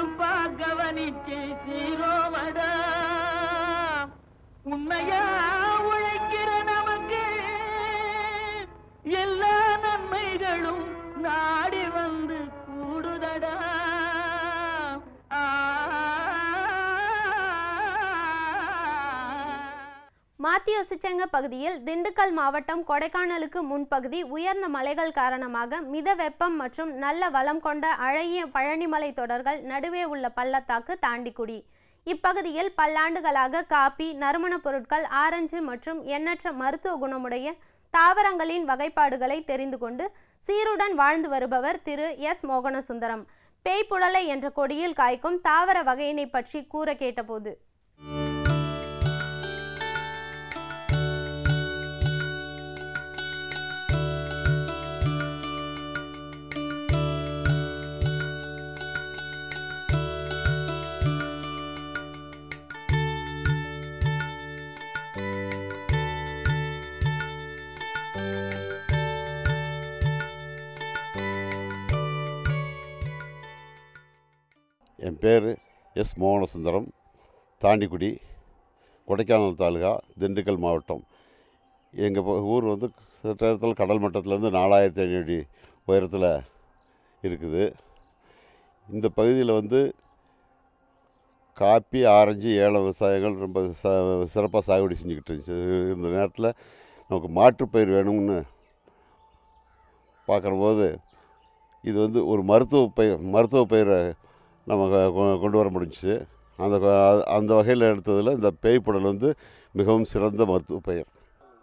பொறுப்பா கவனிச்சு சீரோவடா உண்மையா உழைக்கிற நமக்கு எல்லா நன்மைகளும் நாடி வந்து கூடுதடா. மாத்தியோசிச்சங்க பகுதியில் திண்டுக்கல் மாவட்டம் கொடைக்கானலுக்கு முன்பகுதி உயர்ந்த மலைகள் காரணமாக மித வெப்பம் மற்றும் நல்ல வளம் கொண்ட அழகிய பழனிமலை தொடர்கள் நடுவே உள்ள பள்ளத்தாக்கு தாண்டிக்குடி. இப்பகுதியில் பல்லாண்டுகளாக காபி, நறுமணப் பொருட்கள், ஆரஞ்சு மற்றும் எண்ணற்ற மருத்துவ குணமுடைய தாவரங்களின் வகைப்பாடுகளை தெரிந்து கொண்டு சீருடன் வாழ்ந்து வருபவர் திரு எஸ் மோகனசுந்தரம். பேய்ப்புடலை என்ற கொடியில் காய்க்கும் தாவர வகையினை பற்றி கூற கேட்டபோது, என் பேர் எஸ் மோகனசுந்தரம், தாண்டிக்குடி, கொடைக்கானல் தாலுகா, திண்டுக்கல் மாவட்டம். எங்கள் ஊர் வந்து நேரத்தில் கடல் மட்டத்திலேருந்து 4500 அடி உயரத்தில் இருக்குது. இந்த பகுதியில் வந்து காப்பி, ஆரஞ்சு, ஏலம் விவசாயங்கள் ரொம்ப சிறப்பாக சாகுபடி செஞ்சுக்கிட்டு இருந்துச்சு. இந்த நேரத்தில் நமக்கு மாற்றுப்பயிர் வேணும்னு பார்க்குறபோது இது வந்து ஒரு மருத்துவ பயிரை நம்ம கொண்டு வர முடிஞ்சிச்சு. அந்த வகையில் எடுத்ததில் இந்த பேய்ப்புடல் வந்து மிகவும் சிறந்த மருத்துவ பயிர்.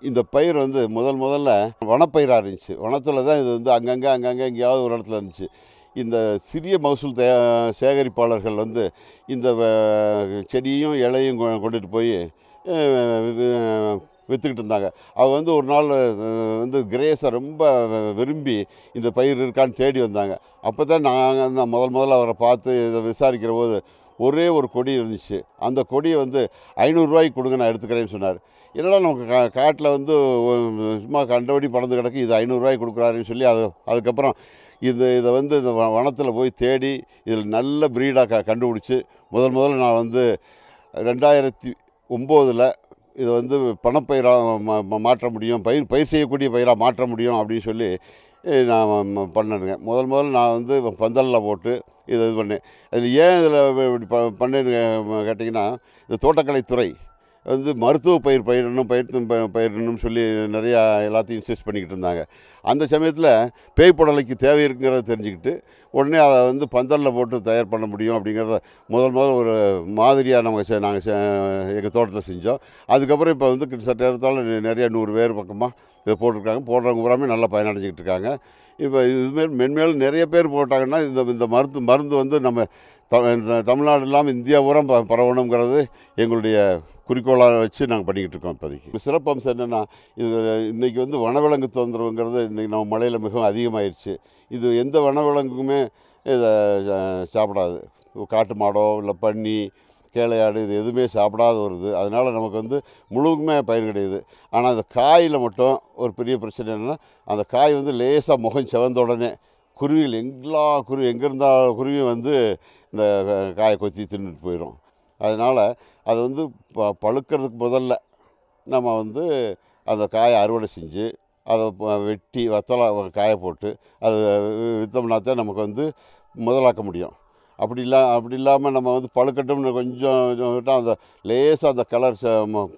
இந்த பயிர் வந்து முதல்ல வனப்பயிராக இருந்துச்சு. வனத்தில் தான் இது வந்து அங்கங்கே எங்கேயாவது ஒரு இடத்துல இருந்துச்சு. இந்த சிறிய மகசூல் சேகரிப்பாளர்கள் வந்து இந்த செடியும் இலையும் கொண்டுட்டு போய் விற்றுக்கிட்டு இருந்தாங்க. அவங்க வந்து ஒரு நாள் வந்து கிரேஸை ரொம்ப விரும்பி இந்த பயிர் இருக்கான்னு தேடி வந்தாங்க. அப்போ தான் நாங்கள் முதல்ல அவரை பார்த்து இதை விசாரிக்கிற போது ஒரே ஒரு கொடி இருந்துச்சு. அந்த கொடியை வந்து 500 ரூபாய்க்கு கொடுங்க, நான் எடுத்துக்கிறேன்னு சொன்னார். என்னடா நமக்கு காட்டில் வந்து சும்மா கண்டபடி பறந்து கிடக்கு, இது 500 ரூபாய்க்கு கொடுக்குறாருன்னு சொல்லி அதுக்கப்புறம் இதை வந்து இந்த வனத்தில் போய் தேடி இதில் நல்ல ப்ரீடாக கண்டுபிடிச்சி முதல்ல நான் வந்து 2009 இதை வந்து பணப்பயிராக மாற்ற முடியும், பயிர் செய்யக்கூடிய பயிராக மாற்ற முடியும் அப்படின்னு சொல்லி நான் பண்ணேனுங்க. முதல்ல நான் வந்து பந்தலில் போட்டு இது பண்ணேன். அதில் ஏன் இதில் இப்படி பண்ணேன்னு கேட்டிங்கன்னா, இந்த தோட்டக்கலைத்துறை வந்து மருத்துவ பயிரிடணும் சொல்லி நிறையா எல்லாத்தையும் இன்சிஸ்ட் பண்ணிக்கிட்டு இருந்தாங்க. அந்த சமயத்தில் பேய்ப்புடலைக்கு தேவை இருக்குங்கிறத தெரிஞ்சுக்கிட்டு உடனே அதை வந்து பந்தலில் போட்டு தயார் பண்ண முடியும் அப்படிங்கிறத முதல்ல ஒரு மாதிரியாக நாங்கள் எங்கள் தோட்டத்தில் செஞ்சோம். அதுக்கப்புறம் இப்போ வந்து கிட்டத்தட்ட எடுத்தாலும் நிறைய 100 பேர் பக்கமாக இதை போட்டிருக்காங்க. போடுறவங்க பூராமே நல்லா பயனடைஞ்சிக்கிட்டு இருக்காங்க. இப்போ இதுமாரி மென்மேலும் நிறைய பேர் போட்டாங்கன்னா இந்த மருந்து வந்து நம்ம தமிழ்நாடு இல்லாமல் இந்தியா பூரா பரவணுங்கிறது எங்களுடைய குறிக்கோளாக வச்சு நாங்கள் பண்ணிக்கிட்டு இருக்கோம். இப்போதைக்கு சிறப்பு அம்சம் என்னென்னா, இது இன்றைக்கி வந்து வனவிலங்கு தொந்தரவுங்கிறது இன்றைக்கி நம்ம மலையில் மிகவும் அதிகமாகிடுச்சு. இது எந்த வனவிலங்குமே இதை சாப்பிடாது. காட்டு மாடோ இல்லை பன்னி, கேளையாடு இது எதுவுமே சாப்பிடாத வருது. அதனால் நமக்கு வந்து முழுக்குமே பயன் கிடையாது. ஆனால் அந்த காயில் மட்டும் ஒரு பெரிய பிரச்சனை என்னென்னா, அந்த காய் வந்து லேசாக முகம் செவந்த உடனே குருவிகள் எங்கே இருந்தால் குருவியும் வந்து இந்த காயை கொத்தி தின்னுட்டு போயிடும். அதனால் அது வந்து பழுக்கிறதுக்கு முதல்ல நம்ம வந்து அந்த காயை அறுவடை செஞ்சு அதை வெட்டி வத்தலை காய போட்டு அதை விற்றோம்னா தான் நமக்கு வந்து முதலாக்க முடியும். அப்படி இல்லாமல் நம்ம வந்து பழுக்கட்டும்னு கொஞ்சம் விட்டால் அந்த லேசாக அந்த கலர்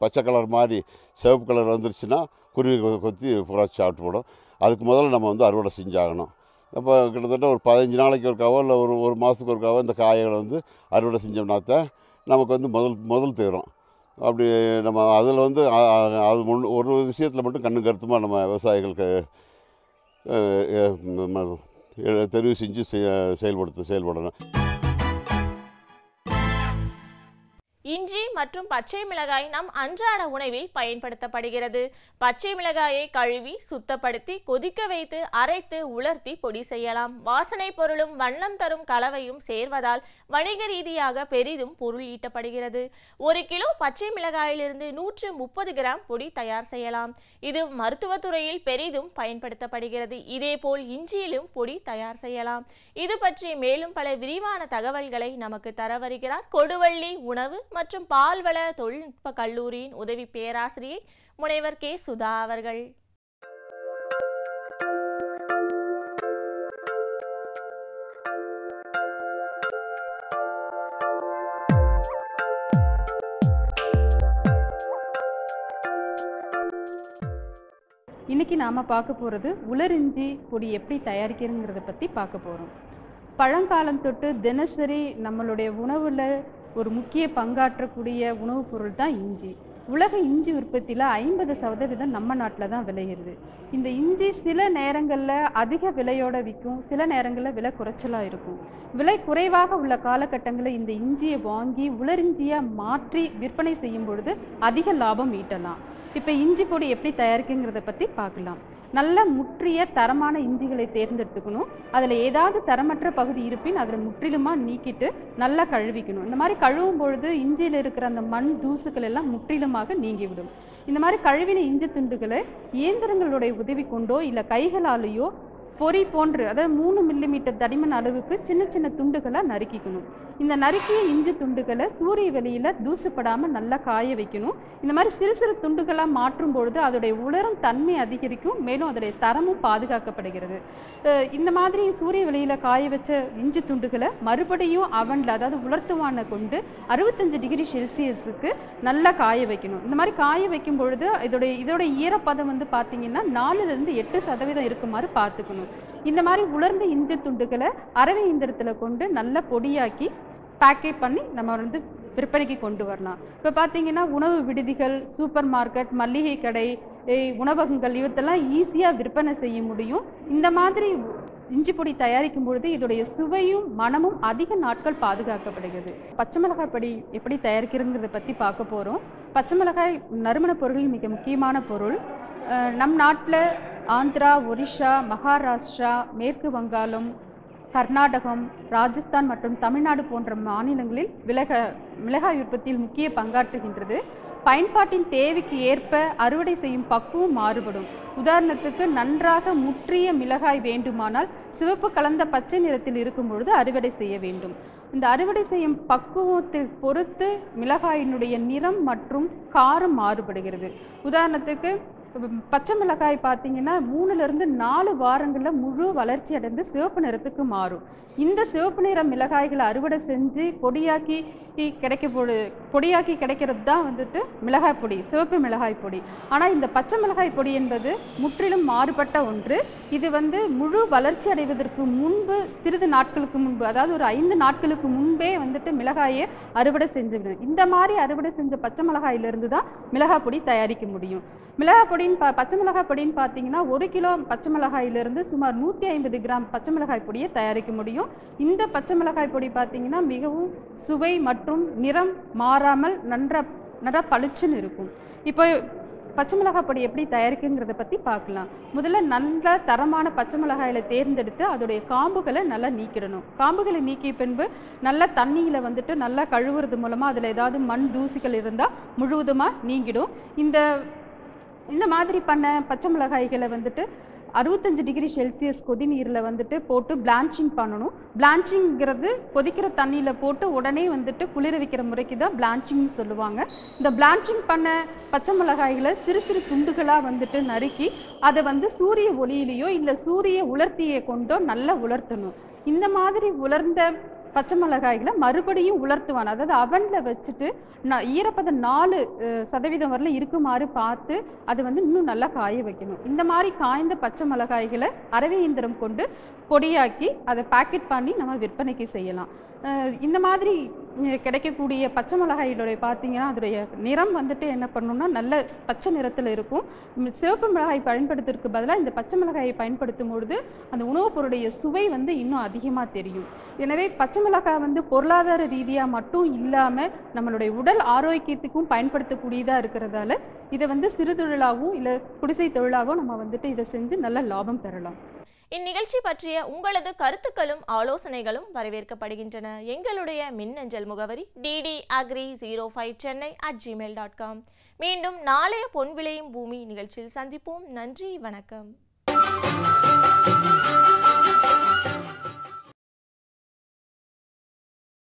பச்சை கலர் மாதிரி சிவப்பு கலர் வந்துருச்சுன்னா குருவி கொத்தி புறாச்சி சாப்பிட்டு போடும். அதுக்கு முதல்ல நம்ம வந்து அறுவடை செஞ்சாகணும். அப்போ கிட்டத்தட்ட ஒரு 15 நாளைக்கு ஒருக்காவோ இல்லை ஒரு மாதத்துக்கு ஒருக்காவோ இந்த காய்களை வந்து அறுவடை செஞ்சோம்னா தான் நமக்கு வந்து முதல் தேரும். அப்படி நம்ம அதில் வந்து அது ஒரு விஷயத்தில் மட்டும் கண்ணு கருத்துமாக நம்ம விவசாயிகளுக்கு தெரிவு செஞ்சு செயல்படணும். இஞ்சி மற்றும் பச்சை மிளகாய் நம் அன்றாட உணவில் பயன்படுத்தப்படுகிறது. பச்சை மிளகாயை கழுவி சுத்தப்படுத்தி கொதிக்க வைத்து அரைத்து உலர்த்தி பொடி செய்யலாம். வாசனை பொருளும் வண்ணம் தரும் கலவையும் சேர்வதால் வணிக ரீதியாக பெரிதும் பொருள் ஈட்டப்படுகிறது. 1 கிலோ பச்சை மிளகாயிலிருந்து 130 கிராம் பொடி தயார் செய்யலாம். இது மருத்துவத்துறையில் பெரிதும் பயன்படுத்தப்படுகிறது. இதேபோல் இஞ்சியிலும் பொடி தயார் செய்யலாம். இது பற்றி மேலும் பல விரிவான தகவல்களை நமக்கு தர வருகிறார் கொடுவள்ளி உணவு மற்றும் பால்வள தொழில்நுட்ப கல்லூரியின் உதவி பேராசிரியை முனைவர் கே. சுதா அவர்கள். இன்னைக்கு நாம் பார்க்க போகிறது உலரிஞ்சி பொடி எப்படி தயாரிக்கிறதுங்கிறத பற்றி பார்க்க போகிறோம். பழங்காலம் தொட்டு தினசரி நம்மளுடைய உணவில் ஒரு முக்கிய பங்காற்றக்கூடிய உணவுப் பொருள் தான் இஞ்சி. உலக இஞ்சி உற்பத்தியில் 50% நம்ம நாட்டில் தான் விளையிறது. இந்த இஞ்சி சில நேரங்களில் அதிக விலையோட விற்கும், சில நேரங்களில் விலை குறைச்சலாக இருக்கும். விலை குறைவாக உள்ள காலகட்டங்களில் இந்த இஞ்சியை வாங்கி உலரிஞ்சியாக மாற்றி விற்பனை செய்யும் பொழுது அதிக லாபம் ஈட்டலாம். இப்போ இஞ்சி பொடி எப்படி தயாரிக்குங்கிறத பற்றி பார்க்கலாம். நல்ல முற்றிய தரமான இஞ்சிகளை தேர்ந்தெடுத்துக்கணும். அதில் ஏதாவது தரமற்ற பகுதி இருப்பின் அதில் முற்றிலுமாக நீக்கிட்டு நல்லா கழுவிக்கணும். இந்த மாதிரி கழுவும் பொழுது இஞ்சியில் இருக்கிற அந்த மண் தூசுக்கள் எல்லாம் முற்றிலுமாக நீங்கிவிடும். இந்த மாதிரி கழுவின இஞ்சி துண்டுகளை இயந்திரங்களுடைய உதவி கொண்டோ இல்லை கைகளாலேயோ பொறி போன்று, அதாவது 3 மில்லிமீட்டர் தடிமன் அளவுக்கு சின்ன சின்ன துண்டுகளாக நறுக்கிக்கணும். இந்த நறுக்கிய இஞ்சி துண்டுகளை சூரிய வெளியில் தூசுப்படாமல் நல்லா காய வைக்கணும். இந்த மாதிரி சிறு சிறு துண்டுகளாக மாற்றும் பொழுது அதோடைய உலரும் தன்மை அதிகரிக்கும், மேலும் அதோடைய தரமும் பாதுகாக்கப்படுகிறது. இந்த மாதிரி சூரிய வெளியில் காய வச்ச இஞ்சி துண்டுகளை மறுபடியும் அவனில், அதாவது உலர்த்துவானை கொண்டு 65 டிகிரி செல்சியஸுக்கு நல்லா காய வைக்கணும். இந்த மாதிரி காய வைக்கும் பொழுது இதோடைய ஈரப்பதம் வந்து பார்த்திங்கன்னா 4லிருந்து 8% இருக்குமாறு பார்த்துக்கணும். இந்த மாதிரி உலர்ந்த இஞ்சி துண்டுகளை அரவை இயந்திரத்தில் கொண்டு நல்லா பொடியாக்கி பேக்கேஜ் பண்ணி நம்ம வந்து விற்பனைக்கு கொண்டு வரலாம். இப்போ பார்த்தீங்கன்னா உணவு விடுதிகள், சூப்பர் மார்க்கெட், மளிகை கடை, உணவகங்கள் இவற்றெல்லாம் ஈஸியாக விற்பனை செய்ய முடியும். இந்த மாதிரி இஞ்சி பொடி தயாரிக்கும் பொழுது இதோடைய சுவையும் மனமும் அதிக நாட்கள் பாதுகாக்கப்படுகிறது. பச்சை மிளகாய் பொடி எப்படி தயாரிக்கிறதுங்கிறத பற்றி பார்க்க போகிறோம். பச்சை மிளகாய் நறுமண பொருளில் மிக முக்கியமான பொருள். நம் நாட்டில் ஆந்திரா, ஒரிஷா, மகாராஷ்டிரா, மேற்கு வங்காளம், கர்நாடகம், ராஜஸ்தான் மற்றும் தமிழ்நாடு போன்ற மாநிலங்களில் மிளகாய் உற்பத்தியில் முக்கிய பங்காற்றுகின்றது. பயன்பாட்டின் தேவைக்கு ஏற்ப அறுவடை செய்யும் பக்குவம் மாறுபடும். உதாரணத்துக்கு நன்றாக முற்றிய மிளகாய் வேண்டுமானால் சிவப்பு கலந்த பச்சை நிறத்தில் இருக்கும் பொழுது அறுவடை செய்ய வேண்டும். இந்த அறுவடை செய்யும் பக்குவத்தை பொறுத்து மிளகாயினுடைய நிறம் மற்றும் காரம் மாறுபடுகிறது. உதாரணத்துக்கு பச்சை மிளகாய் பார்த்தீங்கன்னா 3லிருந்து 4 வாரங்களில் முழு வளர்ச்சி அடைந்து சிவப்பு நிறத்துக்கு மாறும். இந்த சிவப்பு நிற மிளகாய்களை அறுவடை செஞ்சு பொடியாக்கி கிடைக்கிறது தான் வந்துட்டு மிளகாய் பொடி, சிவப்பு மிளகாய் பொடி. ஆனால் இந்த பச்சை மிளகாய் பொடி என்பது முற்றிலும் மாறுபட்ட ஒன்று. இது வந்து முழு வளர்ச்சி அடைவதற்கு முன்பு சிறிது நாட்களுக்கு முன்பு, அதாவது ஒரு 5 நாட்களுக்கு முன்பே வந்துட்டு மிளகாயை அறுவடை செஞ்சுவிடும். இந்த மாதிரி அறுவடை செஞ்ச பச்சை மிளகாயிலிருந்து தான் மிளகாய் பொடி தயாரிக்க முடியும். மிளகாய் பொடின்னு பச்சை மிளகாய் பொடின்னு பார்த்தீங்கன்னா 1 கிலோ பச்சை மிளகாயிலிருந்து சுமார் 150 கிராம் பச்சை மிளகாய் பொடியை தயாரிக்க முடியும். இந்த பச்சை மிளகாய் பொடி பார்த்தீங்கன்னா மிகவும் சுவை மற்றும் நிறம் மாறாமல் நன்றா பளிச்சுன்னு இருக்கும். இப்போ பச்சை மிளகாய் பொடி எப்படி தயாரிக்குங்கிறத பற்றி பார்க்கலாம். முதல்ல நல்ல தரமான பச்சை மிளகாயில் தேர்ந்தெடுத்து அதோடைய காம்புகளை நல்லா நீக்கிடணும். காம்புகளை நீக்கிய பின்பு நல்லா தண்ணியில் வந்துட்டு நல்லா கழுவுறது மூலமாக அதில் ஏதாவது மண் தூசிகள் இருந்தால் முழுவதுமாக நீங்கிடும். இந்த மாதிரி பண்ண பச்சை மிளகாய்களை வந்துட்டு 65 டிகிரி செல்சியஸ் கொதி நீரில் வந்துட்டு போட்டு பிளான்ச்சிங் பண்ணணும். பிளான்ச்சிங்கிறது கொதிக்கிற தண்ணியில் போட்டு உடனே வந்துட்டு குளிர வைக்கிற முறைக்கு தான் பிளான்ச்சிங்னு சொல்லுவாங்க. இந்த பிளான்ச்சிங் பண்ண பச்சை மிளகாய்களை சிறு சிறு துண்டுகளாக வந்துட்டு நறுக்கி அதை வந்து சூரிய ஒளியிலையோ இல்லை சூரிய உலர்த்தியை கொண்டோ நல்லா உலர்த்தணும். இந்த மாதிரி உலர்ந்த பச்சை மிளகாய்களை மறுபடியும் உலர்த்துவான், அதாவது அவனில் வச்சுட்டு ஈரப்பதம் 4% வரல இருக்குமாறு பார்த்து அதை வந்து இன்னும் நல்லா காய வைக்கணும். இந்த மாதிரி காய்ந்த பச்சை மிளகாய்களை அரவை இயந்திரம் கொண்டு பொடியாக்கி அதை பேக்கெட் பண்ணி நம்ம விற்பனைக்கு செய்யலாம். இந்த மாதிரி கிடைக்கக்கூடிய பச்சை மிளகாயினுடைய பார்த்தீங்கன்னா அதோடைய நிறம் வந்துட்டு என்ன பண்ணணும்னா நல்ல பச்சை நிறத்தில் இருக்கும். சிவப்பு மிளகாய் பயன்படுத்துறதுக்கு பதிலாக இந்த பச்சை மிளகாயை பயன்படுத்தும் பொழுது அந்த உணவுப் பொருளுடைய சுவை வந்து இன்னும் அதிகமாக தெரியும். எனவே பச்சை மிளகாய் வந்து பொருளாதார ரீதியாக மட்டும் இல்லாமல் நம்மளுடைய உடல் ஆரோக்கியத்துக்கும் பயன்படுத்தக்கூடியதாக இருக்கிறதால இதை வந்து சிறு தொழிலாகவும் இல்லை குடிசை தொழிலாகவும் நம்ம வந்துட்டு இதை செஞ்சு நல்ல லாபம் பெறலாம். இந்நிகழ்ச்சி பற்றிய உங்களது கருத்துக்களும் ஆலோசனைகளும் வரவேற்கப்படுகின்றன. எங்களுடைய மின்னஞ்சல் முகவரி ddagri05chennai@gmail.com. மீண்டும் நாளைய பொன் விளையும் பூமி நிகழ்ச்சியில் சந்திப்போம். நன்றி, வணக்கம்.